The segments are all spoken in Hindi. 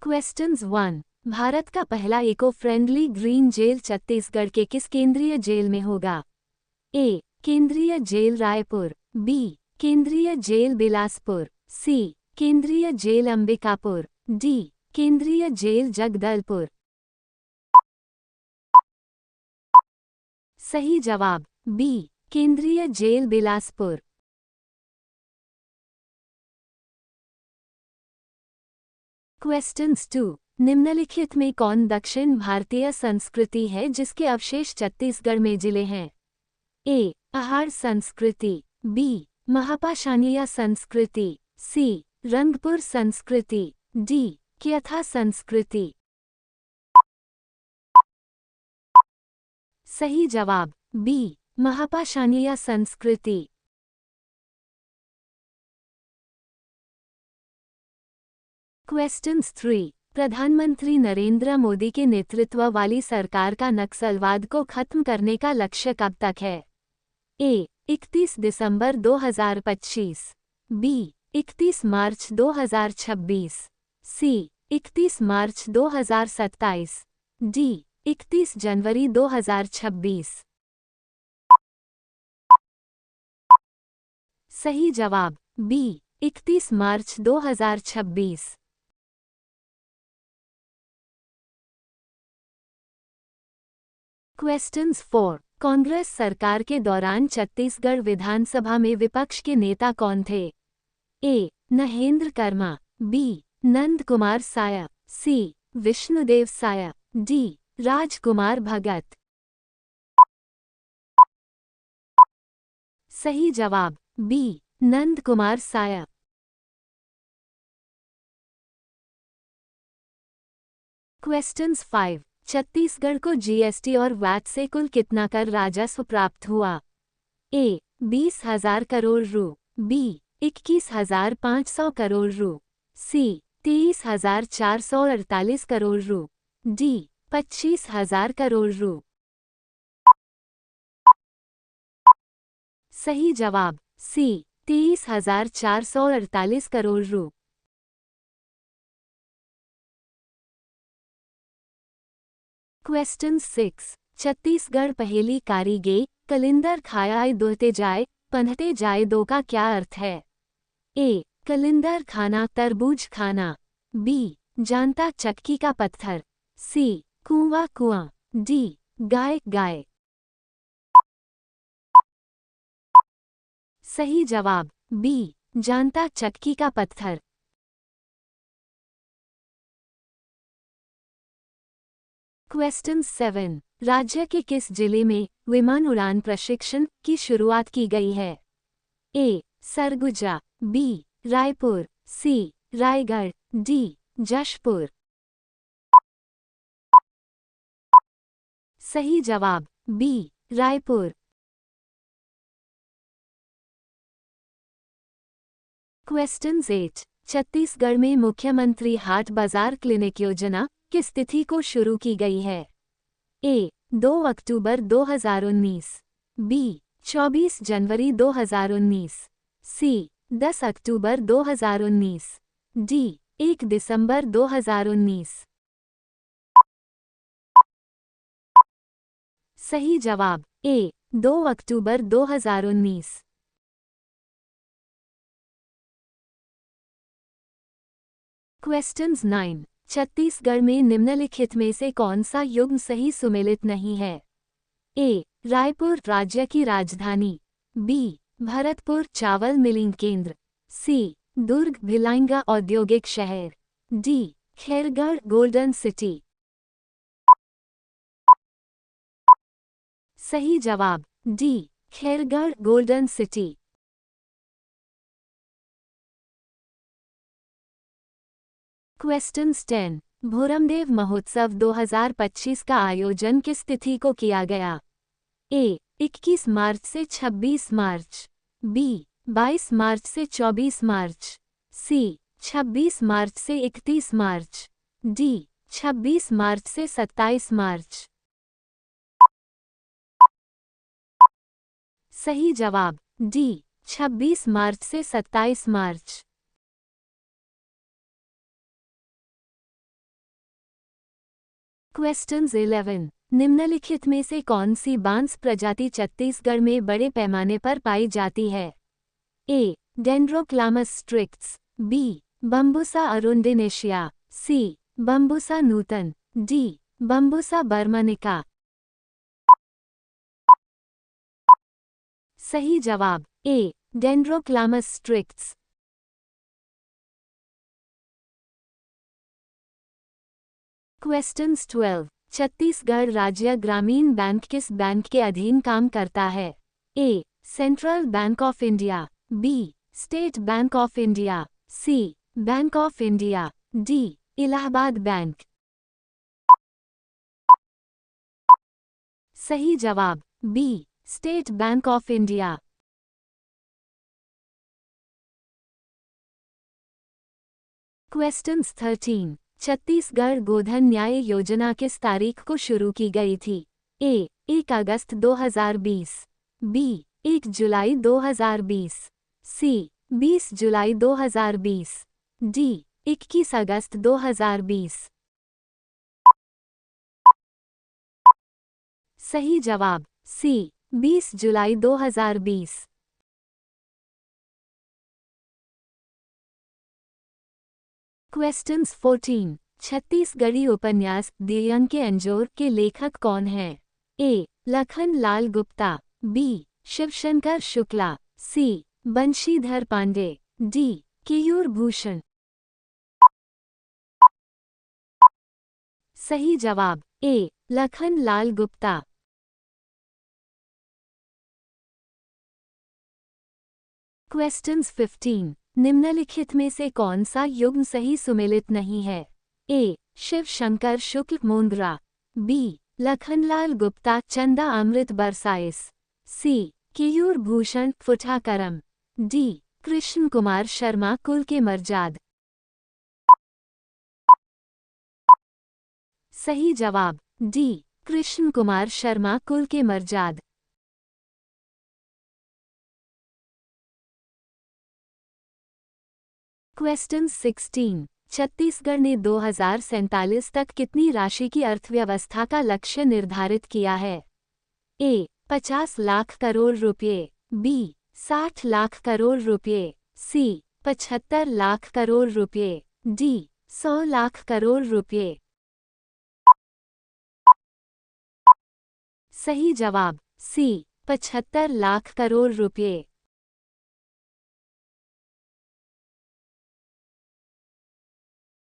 क्वेश्चंस 1। भारत का पहला eco friendly green jail Chhattisgarh के किस केंद्रीय जेल में होगा? ए. केंद्रीय जेल रायपुर, बी. केंद्रीय जेल बिलासपुर, सी. केंद्रीय जेल अंबिकापुर, डी. केंद्रीय जेल जगदलपुर। सही जवाब बी. केंद्रीय जेल बिलासपुर। क्वेश्चंस 2। निम्नलिखित में कौन दक्षिण भारतीय संस्कृति है जिसके अवशेष छत्तीसगढ़ में जिले हैं? ए. पहाड़ संस्कृति, बी. महापाषाणीय संस्कृति, सी. रंगपुर संस्कृति, डी. क्यथा संस्कृति। सही जवाब बी. महापाषाणीय संस्कृति। क्वेश्चंस 3। प्रधानमंत्री नरेंद्र मोदी के नेतृत्व वाली सरकार का नक्सलवाद को खत्म करने का लक्ष्य कब तक है? ए. 31 दिसंबर 2025, बी. 31 मार्च 2026, सी. 31 मार्च 2027, डी. 31 जनवरी 2026। सही जवाब बी. 31 मार्च 2026। क्वेश्चंस 4। कांग्रेस सरकार के दौरान छत्तीसगढ़ विधानसभा में विपक्ष के नेता कौन थे? ए. नहेंद्र कर्मा, बी. नंद कुमार साया, सी. विष्णुदेव साया, डी. राजकुमार भगत। सही जवाब बी. नंद कुमार साया। क्वेश्चंस 5। छत्तीसगढ़ को जीएसटी और वैट से कुल कितना कर राजस्व प्राप्त हुआ? ए. 20,000 करोड़ रु, बी. 21,500 करोड़ रु, सी. 23,448 करोड़ रु, डी. 25,000 करोड़ रु। सही जवाब सी. 23,448 करोड़ रु। क्वेश्चन 6। छत्तीसगढ़ पहेली कारीगे कलिंदर खाया दोते जाए पन्हते जाए दो का क्या अर्थ है? ए. कलिंदर खाना तरबूज खाना, बी. जानता चक्की का पत्थर, सी. कुआं कुआं, डी. गाय गाय। सही जवाब बी. जानता चक्की का पत्थर। क्वेश्चन 7। राज्य के किस जिले में विमान उड़ान प्रशिक्षण की शुरुआत की गई है? ए. सरगुजा, बी. रायपुर, सी. रायगढ़, डी. जशपुर। सही जवाब बी. रायपुर। क्वेश्चन 8। छत्तीसगढ़ में मुख्यमंत्री हाट बाजार क्लिनिक योजना किस तिथि को शुरू की गई है? ए. 2 अक्टूबर 2019, बी. 24 जनवरी 2019, सी. 10 अक्टूबर 2019, डी. 1 दिसंबर 2019। सही जवाब ए. 2 अक्टूबर 2019। क्वेश्चंस 9। छत्तीसगढ़ में निम्नलिखित में से कौन सा युग्म सही सुमेलित नहीं है? ए. रायपुर राज्य की राजधानी, बी. भरतपुर चावल मिलिंग केंद्र, सी. दुर्ग भिलाइंगा औद्योगिक शहर, डी. Khairagarh golden city. सही जवाब D. Khairagarh golden city. Questions 10। Bhoramdeo महोत्सव 2025 का आयोजन किस तिथि को किया गया? ए. 21 मार्च से 26 मार्च, बी. 22 मार्च से 24 मार्च, सी. 26 मार्च से 31 मार्च, डी. 26 मार्च से 27 मार्च। सही जवाब डी. 26 मार्च से 27 मार्च। क्वेश्चंस 11। निम्नलिखित में से कौन सी बांस प्रजाति छत्तीसगढ़ में बड़े पैमाने पर पाई जाती है? ए. डेंड्रोक्लामस स्ट्रिक्ट्स, बी. बम्बूसा अरुंडिनेशिया, सी. बम्बूसा नूतन, डी. बम्बूसा बर्मनिका। सही जवाब ए. डेंड्रोक्लामस स्ट्रिक्ट्स। क्वेश्चंस 12। छत्तीसगढ़ राज्य ग्रामीण बैंक किस बैंक के अधीन काम करता है? A. Central Bank of India, B. State Bank of India, C. Bank of India, D. Allahabad bank. सही जवाब B. State Bank of India. Questions 13। Chhattisgarh Godhan Nyay Yojana किस तारीख को शुरू की गई थी? ए. 1 अगस्त 2020, बी. 1 जुलाई 2020, सी. 20 जुलाई 2020, डी. 21 अगस्त 2020। सही जवाब सी. 20 जुलाई 2020। क्वेश्चंस 14। छत्तीसगढ़ी उपन्यास दियंग के अंजोर के लेखक कौन हैं? ए. लखन लाल गुप्ता, बी. शिवशंकर शुक्ला, सी. बंशीधर पांडे, डी. केयूर भूषण। सही जवाब ए. लखन लाल गुप्ता। क्वेश्चंस 15। निम्नलिखित में से कौन सा युग्म सही सुमेलित नहीं है? ए. शिव शंकर शुक्ल मोंगरा, बी. लखनलाल गुप्ता चंदा अमृत बरसाइस, सी. केयूर भूषण फुठाकरम, डी. कृष्ण कुमार शर्मा कुल के मर्जाद। सही जवाब डी. कृष्ण कुमार शर्मा कुल के मर्जाद। क्वेश्चन 16। छत्तीसगढ़ ने 2047 तक कितनी राशि की अर्थव्यवस्था का लक्ष्य निर्धारित किया है? ए. 50 लाख करोड़ रुपये, बी. 60 लाख करोड़ रुपये, सी. 75 लाख करोड़ रुपये, डी. 100 लाख करोड़ रुपये। सही जवाब सी. 75 लाख करोड़ रुपये।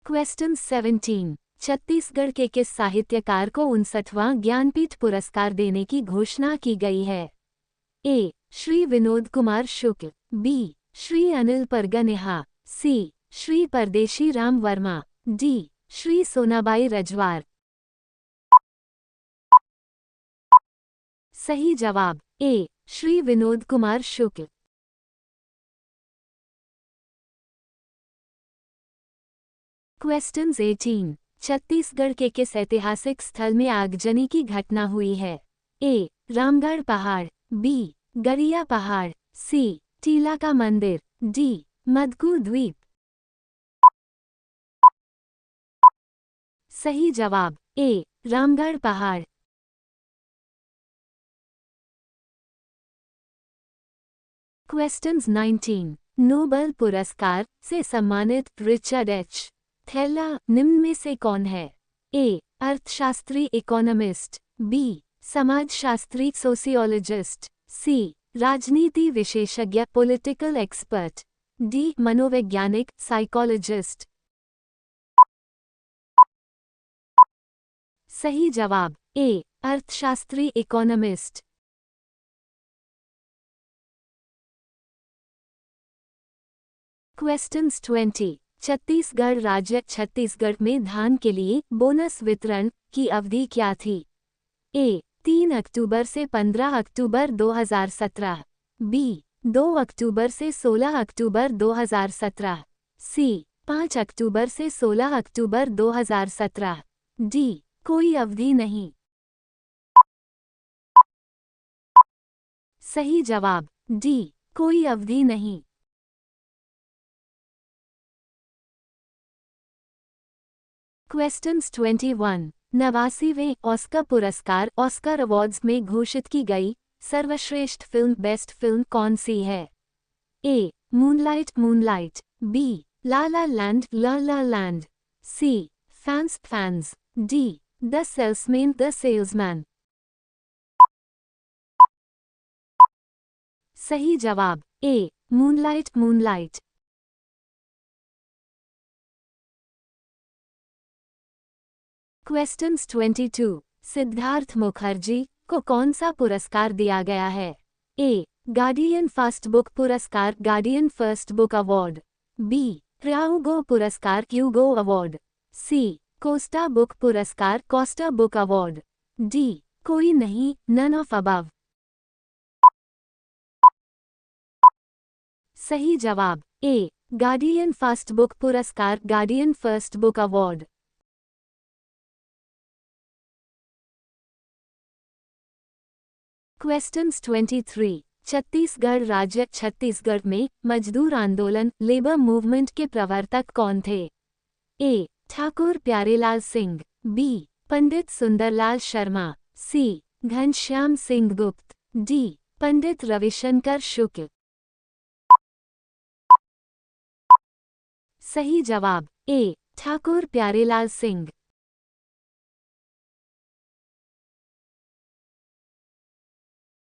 क्वेश्चन 17। छत्तीसगढ़ के किस साहित्यकार को 59वां ज्ञानपीठ पुरस्कार देने की घोषणा की गई है? ए. श्री विनोद कुमार शुक्ल, बी. श्री अनिल परगनिहा, सी. श्री परदेशी राम वर्मा, डी. श्री सोनाबाई रजवार। सही जवाब ए. श्री विनोद कुमार शुक्ल। क्वेश्चंस 18। छत्तीसगढ़ के किस ऐतिहासिक स्थल में आगजनी की घटना हुई है? ए. रामगढ़ पहाड़, बी. गरिया पहाड़, सी. टीला का मंदिर, डी. मदकू द्वीप। सही जवाब ए. रामगढ़ पहाड़। क्वेश्चंस 19। नोबेल पुरस्कार से सम्मानित रिचर्ड एच. थैला निम्न में से कौन है? ए. अर्थशास्त्री इकोनॉमिस्ट, बी. समाजशास्त्री सोशियोलॉजिस्ट, सी. राजनीति विशेषज्ञ पॉलिटिकल एक्सपर्ट, डी. मनोवैज्ञानिक साइकोलॉजिस्ट। सही जवाब ए. अर्थशास्त्री इकोनॉमिस्ट। क्वेश्चंस 20। छत्तीसगढ़ राज्य छत्तीसगढ़ में धान के लिए बोनस वितरण की अवधि क्या थी? ए. 3 अक्टूबर से 15 अक्टूबर 2017, बी. 2 अक्टूबर से 16 अक्टूबर 2017, सी. 5 अक्टूबर से 16 अक्टूबर 2017, डी. कोई अवधि नहीं। सही जवाब डी. कोई अवधि नहीं। क्वेश्चंस 21। 89वें ऑस्कर पुरस्कार ऑस्कर अवार्ड्स में घोषित की गई सर्वश्रेष्ठ फिल्म बेस्ट फिल्म कौन सी है? A. Moonlight Moonlight, B. La La Land La La Land, C. Fences Fences, D. The Salesman The Salesman. सही जवाब A. Moonlight Moonlight. Questions 22। Siddhartha Mukherjee को कौन सा पुरस्कार दिया गया है? ए. गार्डियन फर्स्ट बुक पुरस्कार Guardian First Book Award, B. Hugo पुरस्कार Hugo Award, C. Costa Book पुरस्कार कोस्टा बुक अवार्ड, डी. कोई नहीं नन ऑफ अबव। सही जवाब ए. गार्डियन फर्स्ट बुक पुरस्कार Guardian First Book award. Questions 23। Chhattisgarh राज्य छत्तीसगढ़ में मजदूर आंदोलन लेबर मूवमेंट के प्रवर्तक कौन थे? ए. ठाकुर प्यारेलाल सिंह, बी. पंडित सुंदरलाल शर्मा, सी. घनश्याम सिंह गुप्त, डी. पंडित रविशंकर शुक्ल। सही जवाब ए. ठाकुर प्यारेलाल सिंह।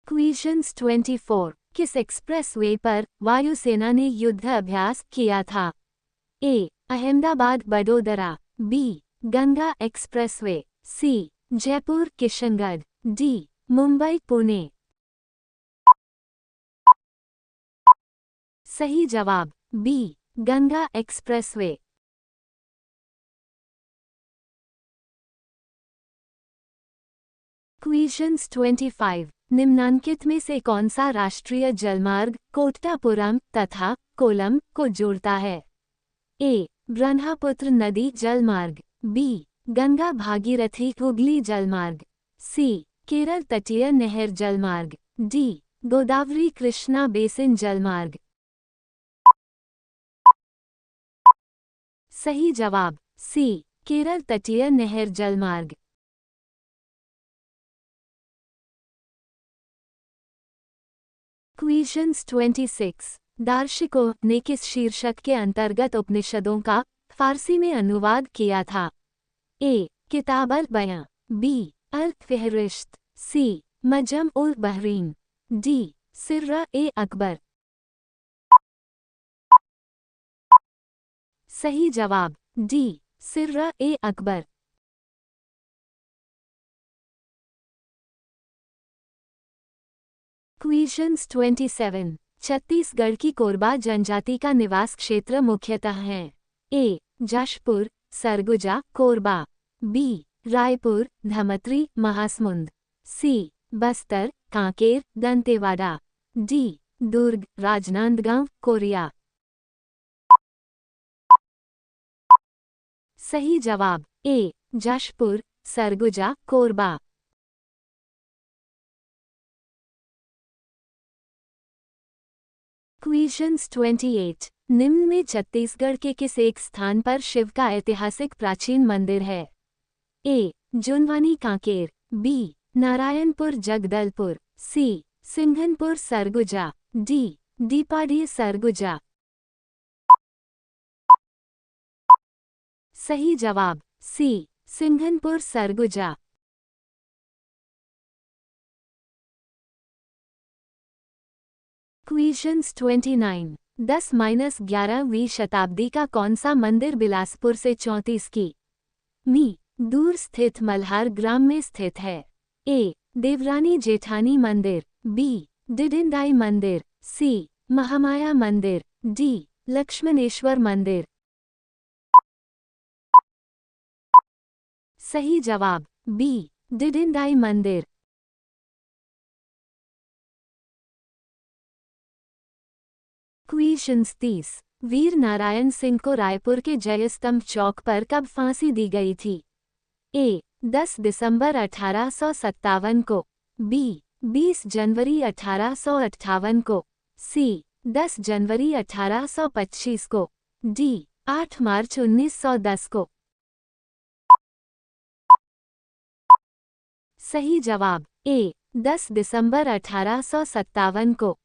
क्वेश्चंस 24। किस एक्सप्रेसवे पर वायुसेना ने युद्ध अभ्यास किया था? ए. अहमदाबाद बडोदरा, बी. गंगा एक्सप्रेसवे, सी. जयपुर किशनगढ़, डी. मुंबई पुणे। सही जवाब बी. गंगा एक्सप्रेसवे। क्वेश्चंस 25। निम्नांकित में से कौन सा राष्ट्रीय जलमार्ग कोट्टापुरम तथा कोलम को जोड़ता है? ए. ब्रह्मपुत्र नदी जलमार्ग, बी. गंगा भागीरथी हुगली जलमार्ग, सी. केरल तटीय नहर जलमार्ग, डी. गोदावरी कृष्णा बेसिन जलमार्ग। सही जवाब सी. केरल तटीय नहर जलमार्ग। क्वेश्चंस 26। दार्शनिकों ने किस शीर्षक के अंतर्गत उपनिषदों का फारसी में अनुवाद किया था? ए. किताब अल बयां, बी. अल फेहरिस्त, सी. मजम उल बहरीन, डी. सिर्रा ए अकबर। सही जवाब डी. सिर्रा ए अकबर। क्वेश्चंस 27। छत्तीसगढ़ की कोरबा जनजाति का निवास क्षेत्र मुख्यतः है? ए. जशपुर सरगुजा कोरबा, बी. रायपुर धमतरी महासमुंद, सी. बस्तर कांकेर दंतेवाड़ा, डी. दुर्ग राजनांदगांव कोरिया। सही जवाब ए. जशपुर सरगुजा कोरबा। क्वेश्चंस 28। निम्न में छत्तीसगढ़ के किस एक स्थान पर शिव का ऐतिहासिक प्राचीन मंदिर है? ए. जुनवानी कांकेर, बी. नारायणपुर जगदलपुर, सी. सिंघनपुर सरगुजा, डी. दीपाडी सरगुजा। सही जवाब सी. सिंघनपुर सरगुजा। क्वेश्चंस 29। 10-11वीं शताब्दी का कौन सा मंदिर बिलासपुर से 34 की मी दूर स्थित मल्हार ग्राम में स्थित है? ए. देवरानी जेठानी मंदिर, बी. डिडिंडाई मंदिर, सी. महामाया मंदिर, डी. लक्ष्मणेश्वर मंदिर। सही जवाब बी. डिडिंडाई मंदिर। क्वेश्चंस 30। वीर नारायण सिंह को रायपुर के जयस्तंभ चौक पर कब फांसी दी गई थी? ए. 10 दिसंबर 1857 को, बी. 20 जनवरी 1858 को, सी. 10 जनवरी 1825 को, डी. 8 मार्च 1910 को। सही जवाब ए 10 दिसंबर 1857 को।